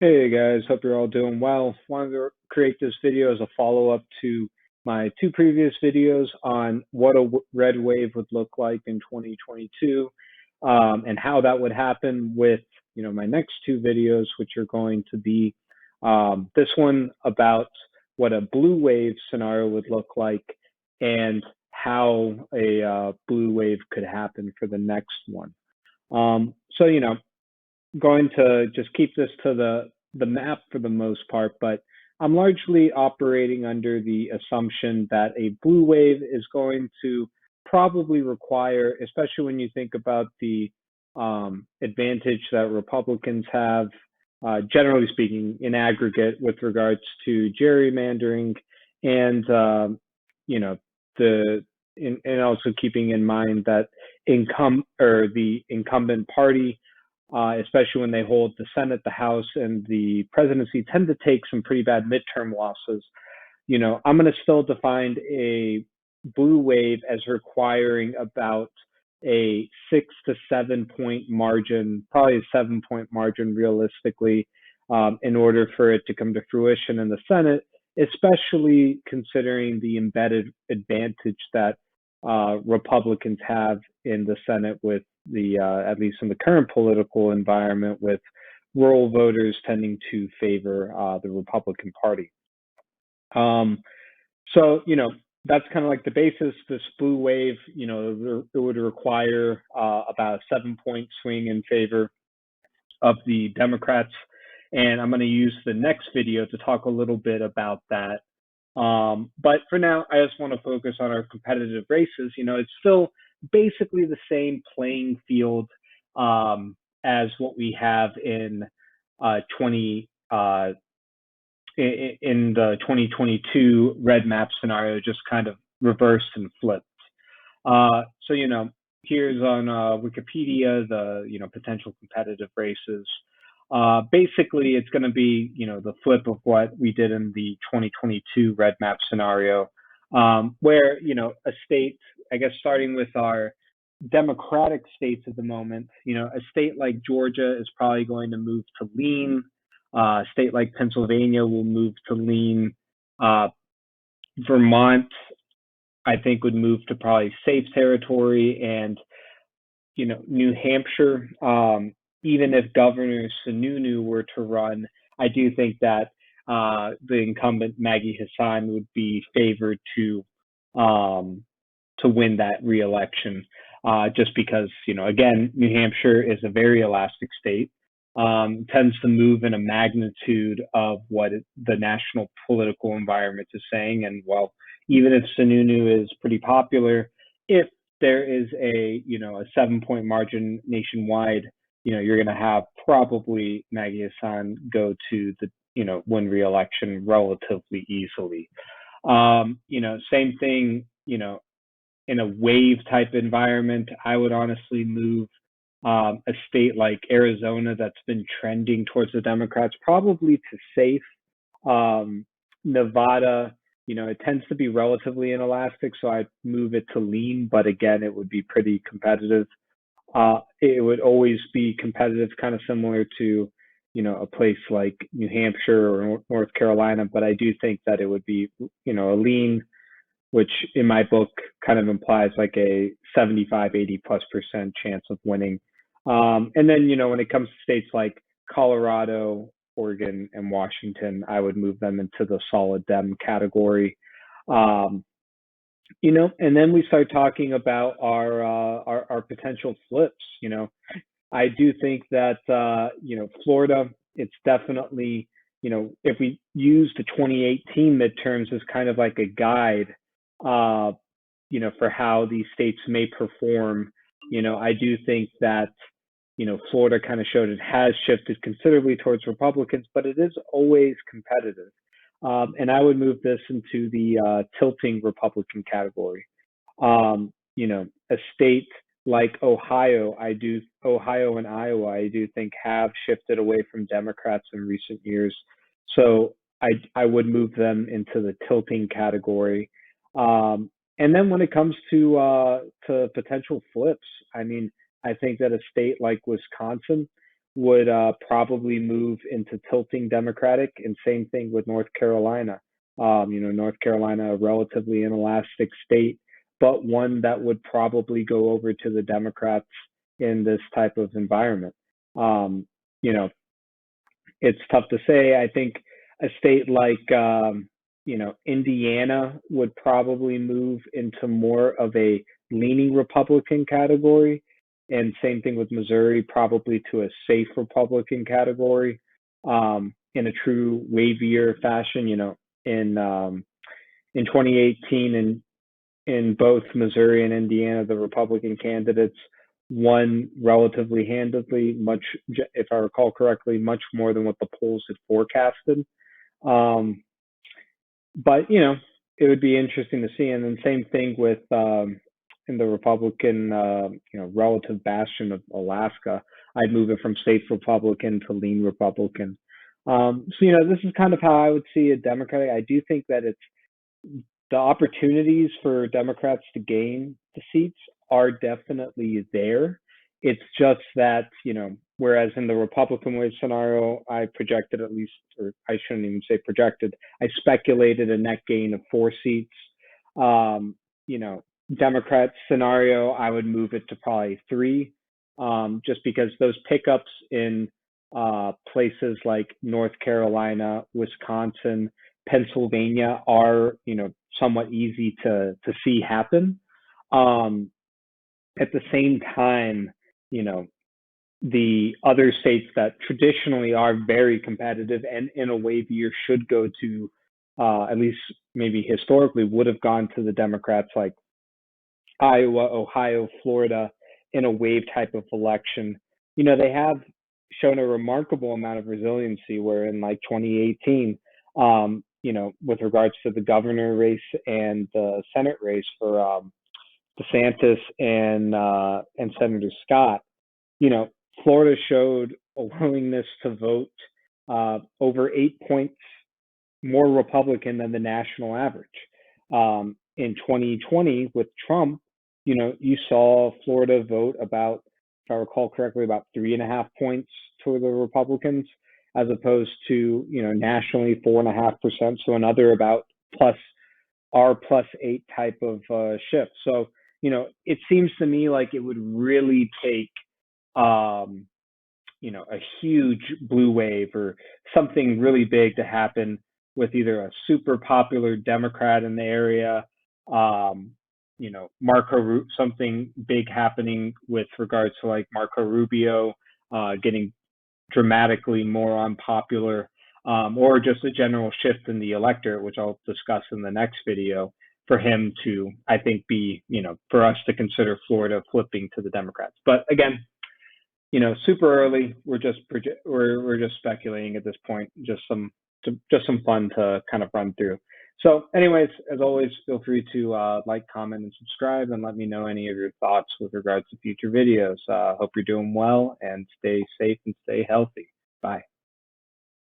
Hey guys, hope you're all doing well. Wanted to create this video as a follow-up to my two previous videos on what a red wave would look like in 2022, and how that would happen with, my next two videos, which are going to be this one about what a blue wave scenario would look like and how a blue wave could happen for the next one. So, going to just keep this to the map for the most part, but I'm largely operating under the assumption that a blue wave is going to probably require, especially when you think about the advantage that Republicans have, generally speaking, in aggregate with regards to gerrymandering and you know the and also keeping in mind that the incumbent party, especially when they hold the Senate, the House, and the presidency, tend to take some pretty bad midterm losses. I'm going to still define a blue wave as requiring about a 6 to 7 point margin, probably a 7 point margin realistically, in order for it to come to fruition in the Senate, especially considering the embedded advantage that Republicans have in the Senate with at least in the current political environment, with rural voters tending to favor the Republican Party. So, that's kind of like the basis. This blue wave, it would require about a 7 point swing in favor of the Democrats. And I'm going to use the next video to talk a little bit about that. But for now, I just want to focus on our competitive races. It's still basically the same playing field as what we have in 20 in the 2022 red map scenario, just kind of reversed and flipped. So, here's on Wikipedia the potential competitive races. Basically, it's going to be the flip of what we did in the 2022 red map scenario, where a state, I guess, starting with our Democratic states at the moment, a state like Georgia is probably going to move to lean. A state like Pennsylvania will move to lean. Vermont, I think, would move to probably safe territory, and New Hampshire, even if Governor Sununu were to run, I do think that the incumbent Maggie Hassan would be favored to win that reelection, just because again, New Hampshire is a very elastic state, tends to move in a magnitude of what the national political environment is saying, and well, even if Sununu is pretty popular, if there is a 7 point margin nationwide, you're going to have probably Maggie Hassan go to the win re-election relatively easily. Same thing, in a wave type environment, I would honestly move a state like Arizona that's been trending towards the Democrats probably to safe. Nevada, it tends to be relatively inelastic, so I'd move it to lean, but again, it would be pretty competitive. It would always be competitive, kind of similar to, a place like New Hampshire or North Carolina, but I do think that it would be, a lean, which in my book kind of implies like a 75, 80+% chance of winning. And then, when it comes to states like Colorado, Oregon, and Washington, I would move them into the solid Dem category. And then we start talking about our potential flips. I do think that Florida, it's definitely, if we use the 2018 midterms as kind of like a guide, for how these states may perform, I do think that Florida kind of showed it has shifted considerably towards Republicans, but it is always competitive. And I would move this into the tilting Republican category. A state like Ohio and Iowa, I do think have shifted away from Democrats in recent years. So I would move them into the tilting category. And then when it comes to potential flips, I mean, I think that a state like Wisconsin would probably move into tilting Democratic, and same thing with North Carolina. North Carolina, a relatively inelastic state, but one that would probably go over to the Democrats in this type of environment. Um, you know, it's tough to say. I think a state like Indiana would probably move into more of a leaning Republican category, and same thing with Missouri, probably to a safe Republican category, in a true wavier fashion. In 2018, in both Missouri and Indiana, the Republican candidates won relatively handedly, much, if I recall correctly, much more than what the polls had forecasted. Um, but it would be interesting to see. And then same thing with in the Republican, relative bastion of Alaska. I'd move it from safe Republican to lean Republican. This is kind of how I would see a Democratic. I do think that it's the opportunities for Democrats to gain the seats are definitely there. It's just that, whereas in the Republican wave scenario, I projected at least, or I shouldn't even say projected, I speculated a net gain of 4 seats. Um, you know, Democrat scenario, I would move it to probably 3, just because those pickups in places like North Carolina, Wisconsin, Pennsylvania are, somewhat easy to see happen. Um, at the same time, you know, the other states that traditionally are very competitive and in a wave year should go to, at least maybe historically, would have gone to the Democrats, like Iowa, Ohio, Florida, in a wave type of election. They have shown a remarkable amount of resiliency, where in like 2018, with regards to the governor race and the Senate race for DeSantis and Senator Scott, Florida showed a willingness to vote over 8 points more Republican than the national average. In 2020 with Trump, you saw Florida vote about, if I recall correctly, about 3.5 points to the Republicans, as opposed to, nationally 4.5%. So another about +8 type of shift. So, it seems to me like it would really take, a huge blue wave or something really big to happen with either a super popular Democrat in the area, something big happening with regards to like Marco Rubio getting dramatically more unpopular, or just a general shift in the electorate, which I'll discuss in the next video, for him to, I think, be, for us to consider Florida flipping to the Democrats. But again, super early. We're just speculating at this point. Just some fun to kind of run through. So, anyways, as always, feel free to like, comment, and subscribe, and let me know any of your thoughts with regards to future videos. Hope you're doing well, and stay safe and stay healthy. Bye.